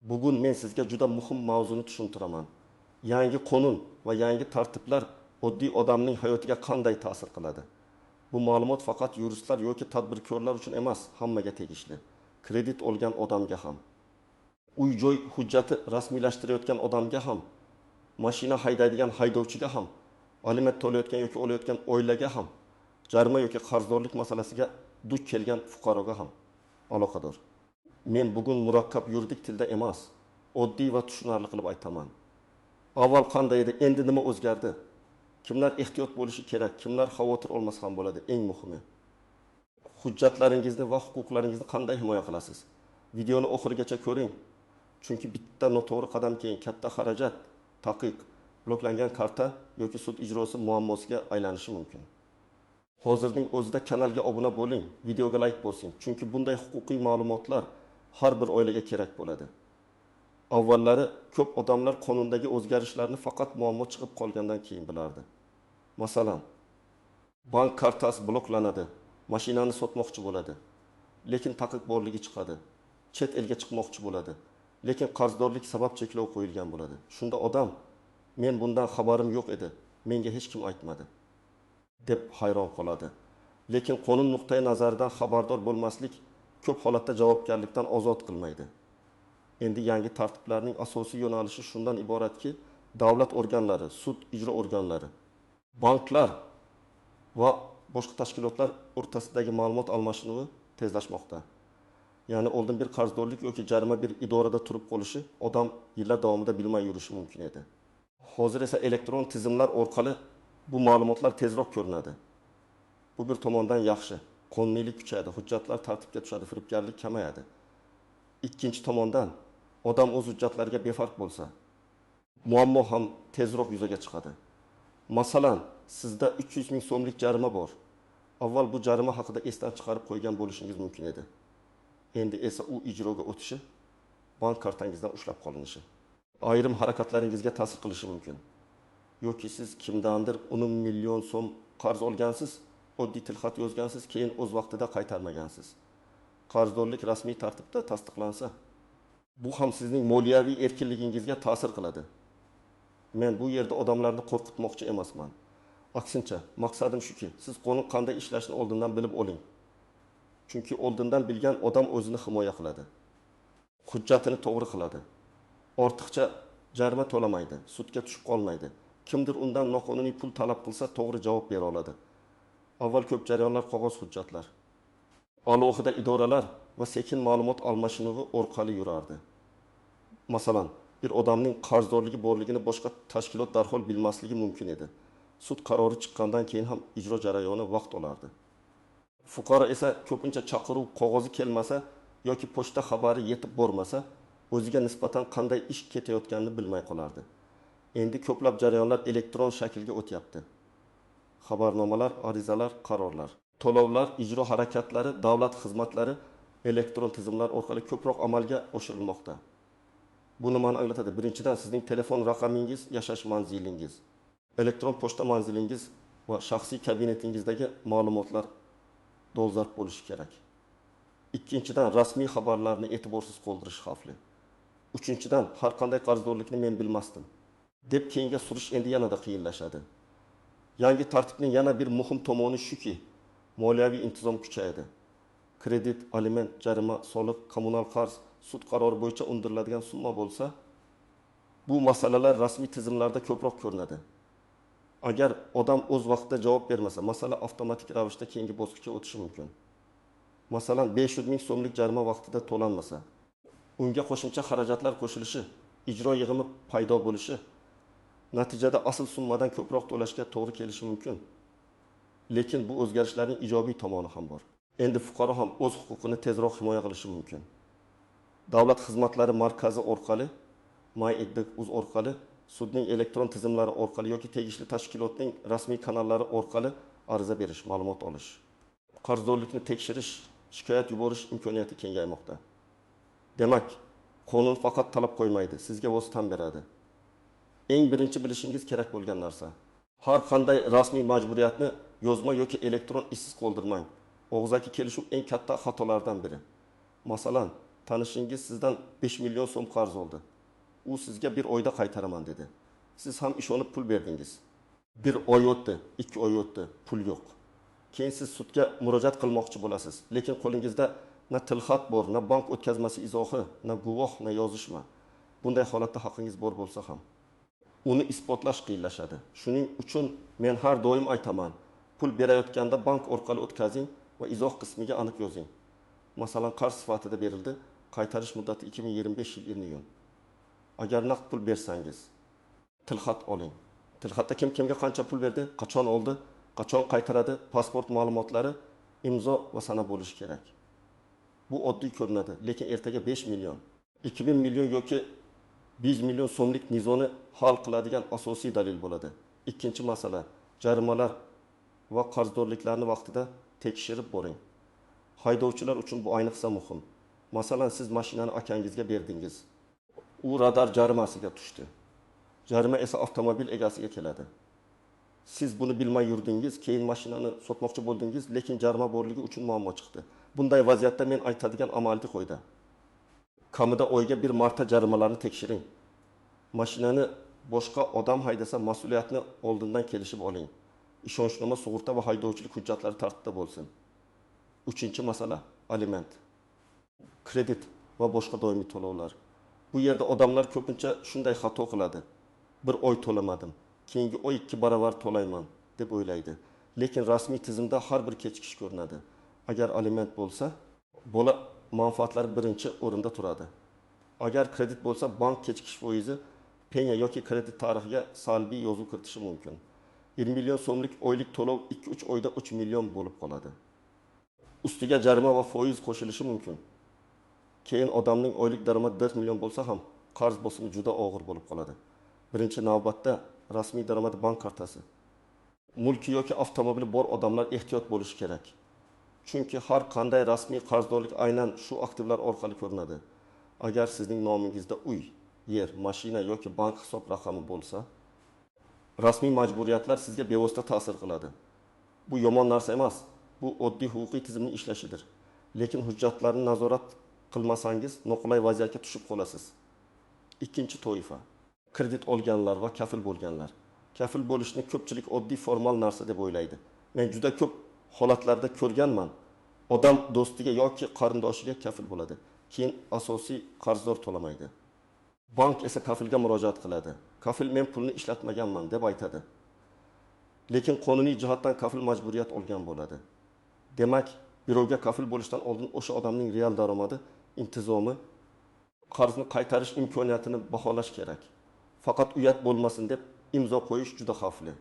Bugun men sizga juda muhim mavzuni tushuntiraman. Yangi qonun va yangi tartiblar oddiy odamning hayotiga qanday ta'sir qiladi? Bu ma'lumot faqat yuristlar yoki tadbirkorlar uchun emas, hammaga tegishli. Kredit olgan odamga ham, uy-joy hujjati rasmiylashtirayotgan odamga ham, mashina haydaydigan haydovchiga ham, aliment to'layotgan yoki olayotgan oilaga ham, jarima yoki qarzdorlik masalasiga duch kelgan fuqaroga ham aloqador. Men bugun murakkab yuridik tilda emas, oddiy va tushunarli qilib aytaman. Avval qanday edi, endi nima o'zgardi? Kimlar ehtiyot bo'lishi kerak, kimlar xavotir olmasa ham bo'ladi, eng muhimi. Hujjatlaringizni va huquqlaringizni qanday himoya qilasiz? Videoni oxirigacha ko'ring. Chunki bitta noto'g'ri qadam keyin katta xarajat, taqiq, bloklangan karta yoki sud ijrosi muammosiga aylanishi mumkin. Hozirning o'zida kanalga obuna bo'ling, videoga like bosing, chunki bunday huquqiy ma'lumotlar har bir oilaga kerak bo'ladi. Avvallari ko'p odamlar qonundagi o'zgarishlarni faqat muammo chiqib qolgandan keyin bilardi. Masalan, bank kartasi bloklanadi, mashinani sotmoqchi bo'ladi, lekin taqiq borligi chiqadi, chet elga chiqmoqchi bo'ladi, lekin qarzdorlik sabab cheklov qo'yilgan bo'ladi. Shunda odam, men bundan xabarim yo'q edi, menga hech kim aytmadi, deb hayron qoladi. Lekin qonun nuqtai nazaridan xabardor bo'lmaslik ko'p holatda javobgarlikdan ozod qilmaydi. Endi yangi tartiblarning asosiy yo'nalishi shundan iboratki, davlat organlari, sud ijro organlari, banklar va boshqa tashkilotlar o'rtasidagi ma'lumot almashinuvi tezlashmoqda. Ya'ni oldin bir qarzdorlik yoki jarima bir idorada turib qolishi odam yillar davomida bilmay yurishi mumkin edi. Hozir esa elektron tizimlar orqali bu ma'lumotlar tezroq ko'rinadi. Bu bir tomondan yaxshi. Qonuniylik kuchayadi, hujjatlar tartibga tushadi, firibgarlik kamayadi. Ikkinchi tomondan odam o'z hujjatlariga befarq bo'lsa, muammo ham tezroq yuzaga chiqadi. Masalan, sizda 300 ming so'mlik jarima bor. Avval bu jarima haqida esdan chiqarib qo'ygan bo'lishingiz mumkin edi. Endi esa u ijroga o'tishi, bank kartangizdan ushlab qolinishi, ayrim harakatlaringizga ta'sir qilishi mumkin. Yoki siz kimdandir 10 million so'm qarz olgansiz, oddiy tilxat yozgansiz, keyin o'z vaqtida qaytarmagansiz. Qarzdorlik rasmiy tartibda tasdiqlansa, bu ham sizning moliyaviy erkinligingizga ta'sir qiladi. Men bu yerda odamlarni qo'rqitmoqchi emasman. Aksincha, maqsadim shuki, siz qonun qanday ishlashini oldindan bilib oling. Chunki oldindan bilgan odam o'zini himoya qiladi. Hujjatini to'g'ri qiladi. Ortiqcha jarima to'lamaydi, sudga tushib qolmaydi. Kimdir undan noqonuniy pul talab qilsa, to'g'ri javob bera oladi. Avval ko'p jarayonlar qog'oz hujjatlar, alohida idoralar va sekin ma'lumot almashinuvi orqali yurardi. Masalan, bir odamning qarzdorligi borligini boshqa tashkilot darhol bilmasligi mumkin edi. Sud qarori chiqqandan keyin ham ijro jarayoni vaqt olardi. Fuqaro esa ko'pincha chaqiruv qog'ozi kelmasa yoki pochta xabari yetib bormasa, o'ziga nisbatan qanday ish ketayotganini bilmay qolardi. Endi ko'plab jarayonlar elektron shaklga o'tyapti. Xabarnomalar, arizalar, qarorlar, to'lovlar, ijro harakatlari, davlat xizmatlari elektron tizimlar orqali ko'proq amalga oshirilmoqda. Bu nimani anglatadi? Birinchidan, sizning telefon raqamingiz, yashash manzilingiz, elektron pochta manzilingiz va shaxsiy kabinetingizdagi ma'lumotlar dolzarb bo'lishi kerak. Ikkinchidan, rasmiy xabarlarni e'tiborsiz qoldirish xavfli. Uchinchidan, har qanday qarzdorlikni men bilmasdim deb keyinga surish endi yanada qiyinlashadi. Yangi tartibning yana bir muhim tomoni shuki, moliyaviy intizom kuchayadi. Kredit, aliment, jarima, soliq, kommunal qarz, sud qarori bo'yicha undiriladigan summa bo'lsa, bu masalalar rasmiy tizimlarda ko'proq ko'rinadi. Agar odam o'z vaqtida javob bermasa, masala avtomatik ravishda keyingi bosqichga o'tishi mumkin. Masalan, 500 ming so'mlik jarima vaqtida to'lanmasa, unga qo'shimcha xarajatlar qo'shilishi, ijro yig'imi paydo bo'lishi, natijada asl summadan ko'proq to'lashga to'g'ri kelishi mumkin. Lekin bu o'zgarishlarning ijobiy tomoni ham bor. Endi fuqaro ham o'z huquqini tezroq himoya qilishi mumkin. Davlat xizmatlari markazi orqali, My.uz orqali, sudning elektron tizimlari orqali yoki tegishli tashkilotning rasmiy kanallari orqali ariza berish, ma'lumot olish, qarzdorlikni tekshirish, shikoyat yuborish imkoniyati kengaymoqda. Demak, qonun faqat talab qo'ymaydi, sizga vosita beradi. Eng birinchi bilishingiz kerak bo'lgan narsa, har qanday rasmiy majburiyatni yozma yoki elektron ishsiz qoldirmang. Og'zaki kelishuv eng katta xatolardan biri. Masalan, tanishingiz sizdan 5 million so'm qarz oldi. U sizga bir oyda qaytaraman dedi. Siz ham ishonib pul berdingiz. Bir oy o'tdi, 2 oy o'tdi, pul yo'q. Keyin siz sudga murojaat qilmoqchi bo'lasiz, lekin qo'lingizda na tilxat bor, na bank o'tkazmasi izohi, na guvoh, na yozishma. Bunday holatda haqqingiz bor bo'lsa ham uni isbotlash qiyinlashadi. Shuning uchun men har doim aytaman, pul berayotganda bank orqali o'tkazing va izoh qismiga aniq yozing. Masalan, qarz sifatida berildi, qaytarish muddati 2025 yil iyun. Agar naqd pul bersangiz, tilxat oling. Tilxatda kim kimga qancha pul berdi, qachon oldi, qachon qaytaradi, pasport ma'lumotlari, imzo va sana bo'lishi kerak. Bu oddiy ko'rinadi, lekin ertaga 5 million, 2000 million yoki 100 million so'mlik nizoni hal qiladigan asosiy dalil bo'ladi. Ikkinchi masala, jarimalar va qarzdorliklarni vaqtida tekshirib boring. Haydovchilar uchun bu ayniqsa muhim. Masalan, siz mashinani akangizga berdingiz. U radar jarimasiga tushdi. Jarima esa avtomobil egasiga keladi. Siz buni bilmay yurdingiz, keyin mashinani sotmoqchi bo'ldingiz, lekin jarima borligi uchun muammo chiqdi. Bunday vaziyatda men aytadigan amaliy qo'yda. Kamida oyga bir marta jarimalarni tekshiring. Mashinani boshqa odam haydasa mas'uliyatni oldindan kelishib oling. Ishonchnoma, sug'urta va haydovchilik hujjatlari tartibda bo'lsin. Uchinchi masala, aliment, kredit va boshqa doimiy to'lovlar. Bu yerda odamlar ko'pincha shunday xato qiladi. Bir oy to'lamadim, keyingi oy 2 barobar to'layman deb o'ylaydi. Lekin rasmiy tizimda har bir kechikish ko'rinadi. Agar aliment bo'lsa, bola manfaatlari birinchi o'rinda turadi. Agar kredit bo'lsa, bank kechikish foizi penya yoki kredit tarixiga salbiy yozuv kiritishi mumkin. 20 million so'mlik oylik to'lov 2-3 oyda 3 million bo'lib qoladi. Ustiga jarima va foiz qo'shilishi mumkin. Keyin odamning oylik daromadi 4 million bo'lsa ham qarz bosimi juda og'ir bo'lib qoladi. Birinchi navbatda rasmiy daromadi bank kartasi. Mulki yoki avtomobili bor odamlar ehtiyot bo'lishi kerak. Chunki har qanday rasmiy qarzdorlik aynan shu aktivlar orqali ko'rinadi. Agar sizning nomingizda uy, yer, mashina yoki bank hisob raqami bo'lsa, rasmiy majburiyatlar sizga bevosita ta'sir qiladi. Bu yomon narsa emas. Bu oddiy huquqiy tizimning ishlashidir. Lekin hujjatlarni nazorat qilmasangiz noqulay vaziyatga tushib qolasiz. Ikkinchi toifa, kredit olganlar va kafil bo'lganlar. Kafil bo'lishni ko'pchilik oddiy formal narsa deb o'ylaydi. Men juda ko'p holatlarda ko'rganman. Odam do'stiga yoki qarindoshiga kafil bo'ladi. Keyin asosiy qarzdor to'lamaydi. Bank esa kafilga murojaat qiladi. Kafil men pulni ishlatmaganman deb aytadi. Lekin qonuniy jihatdan kafil majburiyat olgan bo'ladi. Demak, birovga kafil bo'lishdan oldin o'sha odamning real daromadi, intizomi, qarzni qaytarish imkoniyatini baholash kerak. Faqat uyat bo'lmasin deb imzo qo'yish juda xavfli.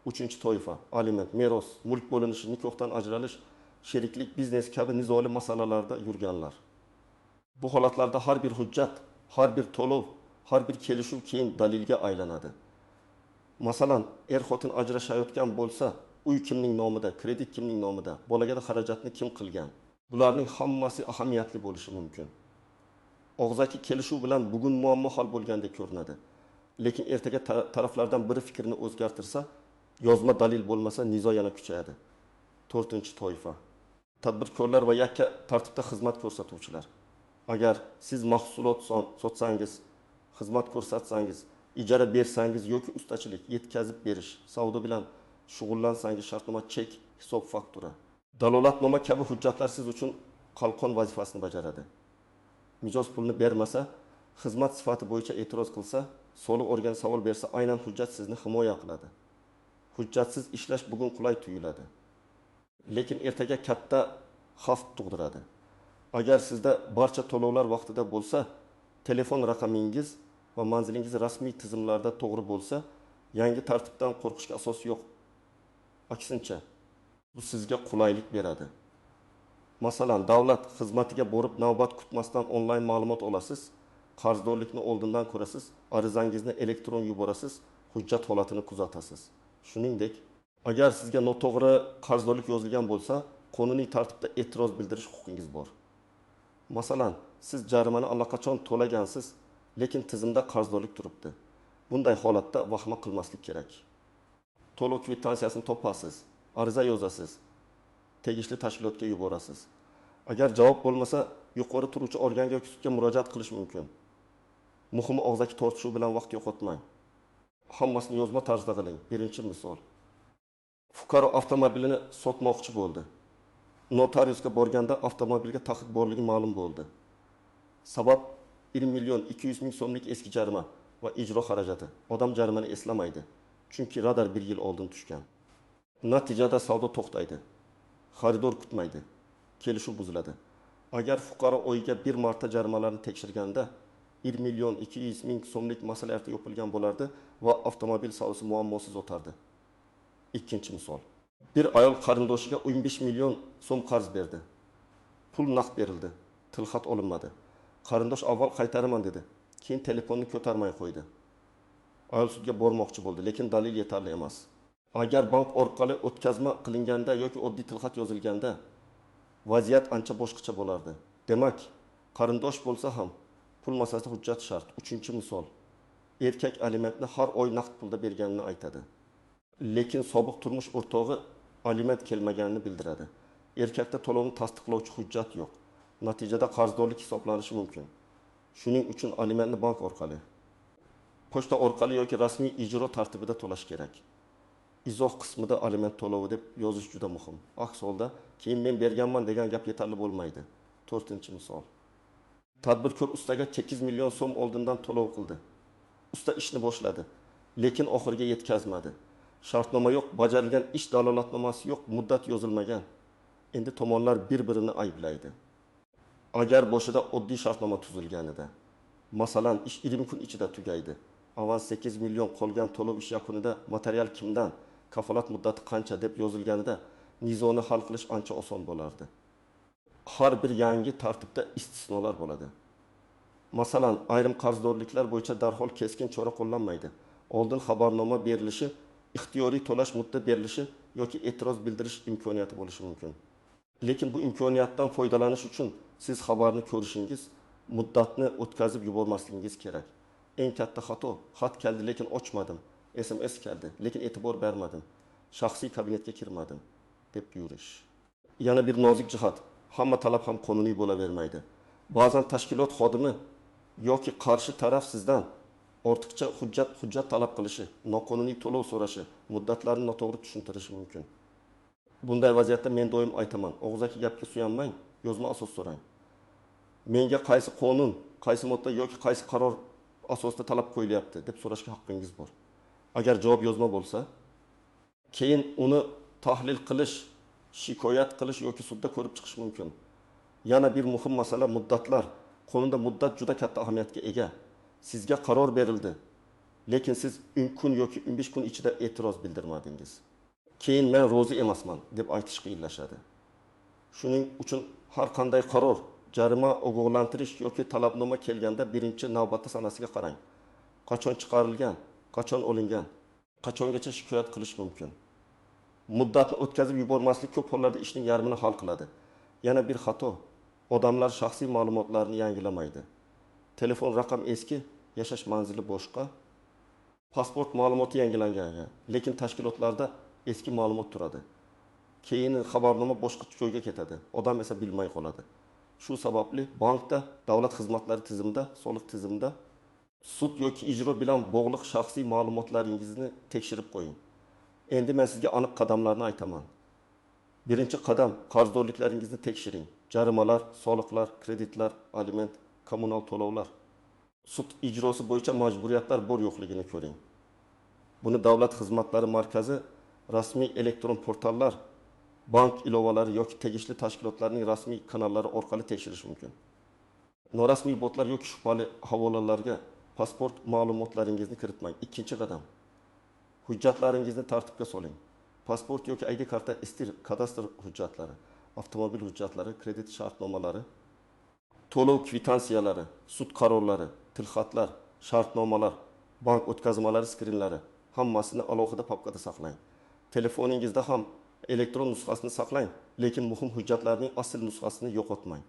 Uchinchi toifa, aliment, meros, mulk bo'linishi, nikohdan ajralish, sheriklik, biznes kabi nizoli masalalarda yurganlar. Bu holatlarda har bir hujjat, har bir to'lov, har bir kelishuv keyin dalilga aylanadi. Masalan, xotin ajrashayotgan bo'lsa, uy kimning nomida, kredit kimning nomida, bolaga xarajatni kim qilgan? Bularning hammasi ahamiyatli bo'lishi mumkin. Og'zaki kelishuv bilan bugun muammo hal bo'lgandek ko'rinadi. Lekin ertaga taraflardan biri fikrini o'zgartirsa, yozma dalil bo'lmasa, nizo yana kuchayadi. To'rtinchi toifa, tadbirkorlar va yakka tartibda xizmat ko'rsatuvchilar. Agar siz mahsulot sotsangiz, xizmat ko'rsatsangiz, ijara bersangiz yoki ustachilik, yetkazib berish, savdo bilan shug'ullansangiz, shartnoma, chek, hisob, faktura, dalolatnoma kabi hujjatlar siz uchun qalqon vazifasini bajaradi. Mijoz pulni bermasa, xizmat sifati bo'yicha e'tiroz qilsa, soliq organi savol bersa, aynan hujjat sizni himoya qiladi. Hujjatsiz ishlash bugun qulay tuyuladi, lekin ertaga katta xavf tug'diradi. Agar sizda barcha to'lovlar vaqtida bo'lsa, telefon raqamingiz va manzilingiz rasmiy tizimlarda to'g'ri bo'lsa, yangi tartibdan qo'rqishga asos yo'q. Aksincha, bu sizga qulaylik beradi. Masalan, davlat xizmatiga borib navbat kutmasdan onlayn ma'lumot olasiz, qarzdorlikni oldindan ko'rasiz, arizangizni elektron yuborasiz, hujjat holatini kuzatasiz. Shuningdek, agar sizga noto'g'ri qarzdorlik yozilgan bo'lsa, qonuniy tartibda e'tiroz bildirish huquqingiz bor. Masalan, siz jarimani allaqachon to'lagansiz, lekin tizimda qarzdorlik turibdi. Bunday holatda vahma qilmaslik kerak. To'lov kvittansiyasini topasiz, ariza yozasiz, tegishli tashkilotga yuborasiz. Agar javob bo'lmasa, yuqori turuvchi organga yoki sudga murojaat qilish mumkin. Muhimi og'zaki tortishuv bilan vaqt yo'qotmang. Hammasini yozma tarzda qiling. Birinchi misol. Fuqaro avtomobilini sotmoqchi bo'ldi. Notariusga borganda avtomobilga taqiq borligi ma'lum bo'ldi. Sabab 1.200.000 so'mlik eski jarima va ijro xarajati. Odam jarimani eslamaydi. Chunki radar 1 yil oldin tushgan. Natijada savdo to'xtaydi. Xaridor kutmaydi. Kelishuv buziladi. Agar fuqaro oyiga bir marta jarimalarni tekshirganda 1.200.000 so'mlik masala yopilgan bo'lardi va avtomobil savdosi muammosiz o'tardi. Ikkinchi misol. Bir ayol qarindoshiga 15 million so'm qarz berdi. Pul naqd berildi. Tilxat olinmadi. Qarindosh avval qaytaraman dedi. Keyin telefonni ko'tarmay qo'ydi. Ayol sudga bormoqchi bo'ldi, lekin dalil yetarli emas. Agar bank orqali o'tkazma qilinganda yoki oddiy tilxat yozilganda vaziyat ancha boshqacha bo'lardi. Demak, qarindosh bo'lsa ham pul masalasida hujjat shart. Uchinchi misol. Erkak alimentni har oy naqd pulda berganini aytadi. Lekin sobiq turmush o'rtog'i aliment kelmaganini bildiradi. Erkakda to'lovni tasdiqlovchi hujjat yo'q. Natijada qarzdorlik hisoblanishi mumkin. Shuning uchun alimentni bank orqali, pochta orqali yoki rasmiy ijro tartibida to'lash kerak. Izoh qismida aliment to'lovi deb yozish juda muhim. Aks holda keyin men berganman degan gap yetarli bo'lmaydi. To'rtinchi misol. Tadbirkor ustaga 8 million so'm oldindan to'lov qildi. Usta ishni boshladi, lekin oxiriga yetkazmadi. Shartnoma yo'q, bajarilgan ish dalolatnomasi yo'q, muddat yozilmagan. Endi tomonlar bir-birini ayblaydi. Agar boshida oddiy shartnoma tuzilganida, masalan, ish 20 kun ichida tugaydi. Avans 8 million, qolgan to'lov ish yakunida material kimdan, kafolat muddati qancha deb yozilganida nizoni hal qilish ancha oson bo'lardi. Har bir yangi tartibda istisnolar bo'ladi. Masalan, ayrim qarzdorliklar bo'yicha darhol keskin chora qo'llanmaydi. Oldin xabarnoma berilishi, ixtiyoriy to'lash muddati berilishi yoki e'tiroz bildirish imkoniyati bo'lishi mumkin. Lekin bu imkoniyatdan foydalanish uchun siz xabarni ko'rishingiz, muddatni o'tkazib yubormasligingiz kerak. Eng katta xato, xat keldi lekin ochmadim, SMS keldi lekin e'tibor bermadim, shaxsiy kabinetga kirmadim deb yurish. Yana bir nozik jihat, hamma talab ham qonuniy bo'lavermaydi. Ba'zan tashkilot xodimi yoki qarshi taraf sizdan ortiqcha hujjat talab qilishi, noqonuniy to'lov so'rashi, muddatlarni noto'g'ri tushuntirishi mumkin. Bunday vaziyatda men doim aytaman, og'zaki gapga suyanmang, yozma asos so'rang. Menga qaysi qonun, qaysi modda yoki qaysi qaror asosida talab qo'yilyapti deb so'rashga haqqingiz bor. Agar javob yozma bo'lsa, keyin uni tahlil qilish, shikoyat qilish yoki sudda ko'rib chiqish mumkin. Yana bir muhim masala muddatlar. Qonunda muddat juda katta ahamiyatga ega. Sizga qaror berildi, lekin siz 10 kun yoki 15 kun ichida e'tiroz bildirmadingiz. Keyin men rozi emasman deb aytish qiyinlashadi. Shuning uchun har qanday qaror, jarima, ogohlantirish yoki talabnoma kelganda birinchi navbatda sanasiga qarang. Qachon chiqarilgan, qachon olingan, qachongacha shikoyat qilish mumkin. Muddatni o'tkazib yubormaslik ko'p hollarda ishning yarmini hal qiladi. Yana bir xato, odamlar shaxsiy ma'lumotlarini yangilamaydi. Telefon raqam eski, yashash manzili boshqa. Pasport ma'lumoti yangilangan, lekin tashkilotlarda eski ma'lumot turadi. Keyin xabarnoma boshqa joyga ketadi. Odam esa bilmay qoladi. Shu sababli bankda, davlat xizmatlari tizimida, soliq tizimida sud yoki ijro bilan bog'liq shaxsiy ma'lumotlaringizni tekshirib qo'ying. Endi men sizga aniq qadamlarni aytaman. Birinchi qadam, qarzdorliklaringizni tekshiring. Jarimalar, soliqlar, kreditlar, aliment, kommunal to'lovlar. Sud ijrosi bo'yicha majburiyatlar bor yo'qligini ko'ring. Buni Davlat xizmatlari markazi, rasmiy elektron portallar, bank ilovalari yoki tegishli tashkilotlarning rasmiy kanallari orqali tekshirish mumkin. Norasmiy botlar yoki shubhali havolalarga pasport ma'lumotlaringizni kiritmang. Ikkinchi qadam. Hujjatlaringizni tartibga soling. Pasport yoki ID karta, istir, kadastr hujjatlari, avtomobil hujjatlari, kredit shartnomalari, to'lov kvitansiyalari, sud qarorlari, tilxatlar, shartnomalar, bank o'tkazmalari skrinlari hammasini alohida papkada saqlang. Telefoningizda ham elektron nusxasini saqlang, lekin muhim hujjatlarning asl nusxasini yo'qotmang.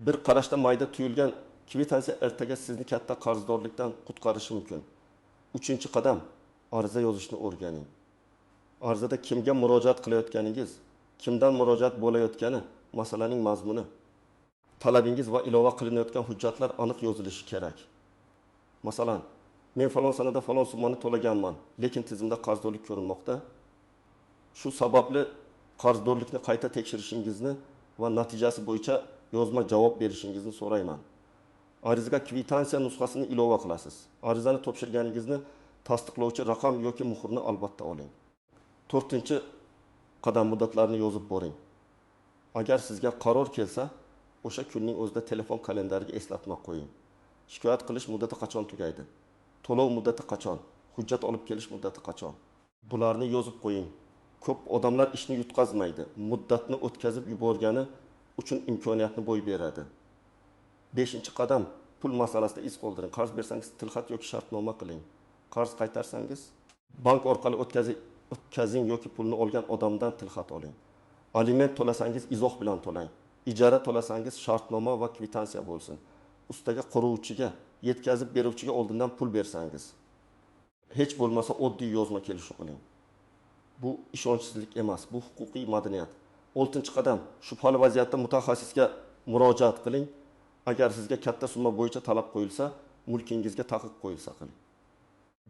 Bir qarashda mayda tuyulgan kvitansiya ertaga sizni katta qarzdorlikdan qutqarishi mumkin. Uchinchi qadam, ariza yozishni o'rganing. Arizada kimga murojaat qilayotganingiz, kimdan murojaat bo'layotgani masalaning mazmuni. Talabingiz va ilova qilinayotgan hujjatlar aniq yozilishi kerak. Masalan, men falon sanada falon summani to'laganman, lekin tizimda qarzdorlik ko'rinmoqda. Shu sababli qarzdorlikni qayta tekshirishingizni va natijasi bo'yicha yozma javob berishingizni so'rayman. Arizaga kvitansiya nusxasini ilova qilasiz. Arizani topshirganingizni tasdiqlovchi raqam yoki muhrni albatta oling. 4-qadam muddatlarni yozib boring. Agar sizga qaror kelsa, o'sha kunning o'zida telefon kalendariga eslatma qo'ying. Shikoyat qilish muddati qachon tugaydi? To'lov muddati qachon? Hujjat olib kelish muddati qachon? Bularni yozib qo'ying. Ko'p odamlar ishni yutqazmaydi. Muddatni o'tkazib yuborgani uchun imkoniyatni boy beradi. 5-qadam pul masalasida iz qoldiring. Qarz bersangiz tilxat yoki shartnoma qiling. Qarz qaytarsangiz bank orqali o'tkazing yoki pulni olgan odamdan tilxat oling. Aliment to'lasangiz izoh bilan to'lang. Ijara to'lasangiz shartnoma va kvitansiya bo'lsin. Ustaga quruvchiga, yetkazib beruvchiga oldindan pul bersangiz, hech bo'lmasa oddiy yozma kelishuv qiling. Bu ishonchsizlik emas, bu huquqiy madaniyat. 6-qadam shubhali vaziyatda mutaxassisga murojaat qiling. Agar sizga katta summa bo'yicha talab qo'yilsa, mulkingizga taqiq qo'yilsa qiling.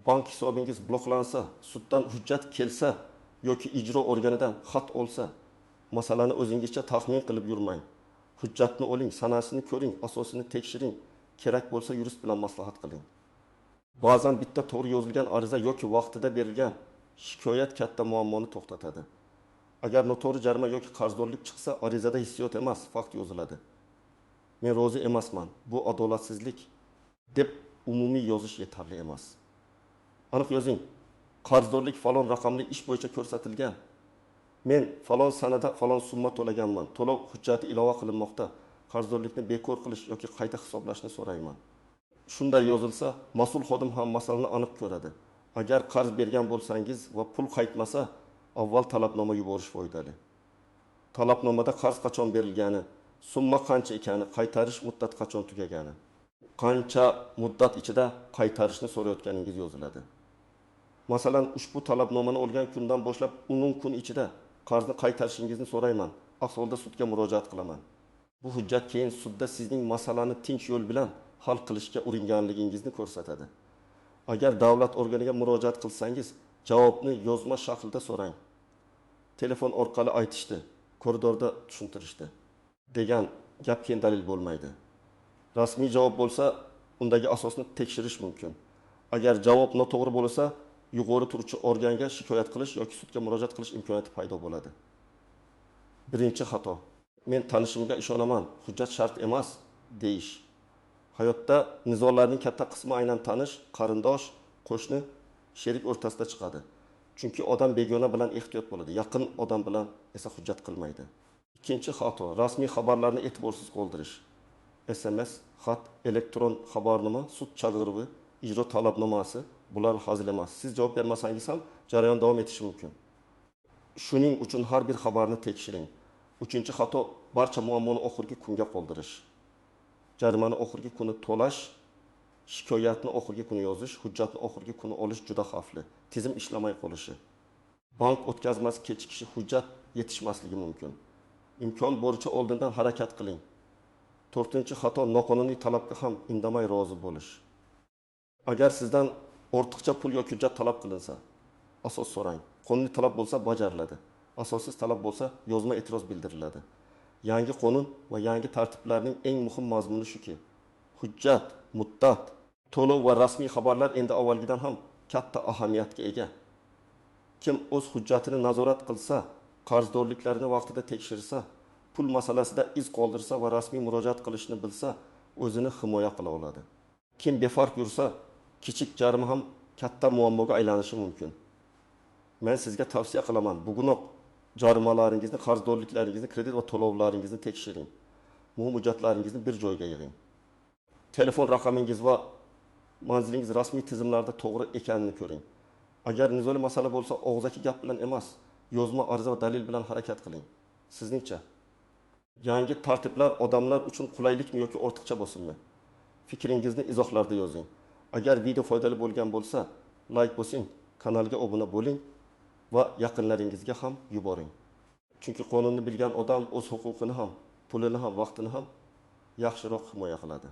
Bank hisobingiz bloklansa, suddan hujjat kelsa yoki ijro organidan xat olsa, masalani o'zingizcha taxmin qilib yurmang. Hujjatni oling, sanasini ko'ring, asosini tekshiring. Kerak bo'lsa yurist bilan maslahat qiling. Ba'zan bitta to'g'ri yozilgan ariza yoki vaqtida berilgan shikoyat katta muammoni to'xtatadi. Agar noto'g'ri jarima yoki qarzdorlik chiqsa, arizada hissiyot emas, fakt yoziladi. Men rozi emasman, bu adolatsizlik deb umumiy yozish yetarli emas. Aniq yozing. Qarzdorlik falon raqamli ish bo'yicha ko'rsatilgan. Men falon sanada falon summa to'laganman. To'lov hujjati ilova qilinmoqda. Qarzdorlikni bekor qilish yoki qayta hisoblashni so'rayman. Shunday yozilsa, mas'ul xodim ham masalani aniq ko'radi. Agar qarz bergan bo'lsangiz va pul qaytmasa, avval talabnoma yuborish foydali. Talabnomada qarz qachon berilgani, summa qancha ekani, qaytarish muddati qachon tugagani, qancha muddat ichida qaytarishni so'rayotganingiz yoziladi. Masalan, ushbu talabnomani olgan kundan boshlab 10 kun ichida qarzni qaytarishingizni so'rayman. Aks holda sudga murojaat qilaman. Bu hujjat keyin sudda sizning masalani tinch yo'l bilan hal qilishga uringanligingizni ko'rsatadi. Agar davlat organiga murojaat qilsangiz, javobni yozma shaklda so'rang. Telefon orqali aytishdi, koridorda tushuntirishdi degan gap keyin dalil bo'lmaydi. Rasmiy javob bo'lsa, undagi asosni tekshirish mumkin. Agar javob noto'g'ri bo'lsa, yuqori turuvchi organga shikoyat qilish yoki sudga murojaat qilish imkoniyati paydo bo'ladi. 1-xato. Men tanishimga ishonaman, hujjat shart emas deyish. Hayotda nizolarning katta qismi aynan tanish, qarindosh, qo'shni, sherik o'rtasida chiqadi. Chunki odam begona bilan ehtiyot bo'ladi, yaqin odam bilan esa hujjat qilmaydi. 2-xato. Rasmiy xabarlarni e'tiborsiz qoldirish. SMS, xat, elektron xabarnoma, sud chaqirivi, ijro talabnomasi bular hazil emas. Siz javob bermasangiz ham jarayon davom etishi mumkin. Shuning uchun har bir xabarni tekshiring. 3-xato. Barcha muammoni oxirgi kunga qoldirish. Jarimani oxirgi kuni to'lash, shikoyatni oxirgi kuni yozish, hujjatni oxirgi kuni olish juda xavfli. Tizim ishlamay qolishi. Bank o'tkazmasi kechikishi, hujjat yetishmasligi mumkin. Imkon boricha oldindan harakat qiling. 4-xato. Noqonuniy talabga ham indamay rozi bo'lish. Agar sizdan ortiqcha pul yoki hujjat talab qilinsa, asos so'rang. Qonuniy talab bo'lsa bajariladi. Asossiz talab bo'lsa yozma e'tiroz bildiriladi. Yangi qonun va yangi tartiblarning eng muhim mazmuni shuki, hujjat, muddat, to'lov va rasmiy xabarlar endi avvalgidan ham katta ahamiyatga ega. Kim o'z hujjatini nazorat qilsa, qarzdorliklarini vaqtida tekshirsa, pul masalasida iz qoldirsa va rasmiy murojaat qilishni bilsa, o'zini himoya qila oladi. Kim befarq yursa, kichik jarima ham katta muammoga aylanishi mumkin. Men sizga tavsiya qilaman, bugunoq jarimalaringizni, qarzdorliklaringizni, kredit va to'lovlaringizni tekshiring. Muhim hujjatlaringizni bir joyga yig'ing. Telefon raqamingiz va manzilingiz rasmiy tizimlarda to'g'ri ekanini ko'ring. Agar nizoli masala bo'lsa, og'zaki gap bilan emas, yozma ariza va dalil bilan harakat qiling. Sizningcha yangi tartiblar odamlar uchun qulaylikmi yoki ortiqcha bosimmi? Fikringizni izohlarda yozing. Agar video foydali bo'lgan bo'lsa, like bosing, kanalga obuna bo'ling va yaqinlaringizga ham yuboring. Chunki qonunni bilgan odam o'z huquqini ham, pulini ham, vaqtini ham yaxshiroq himoya qiladi.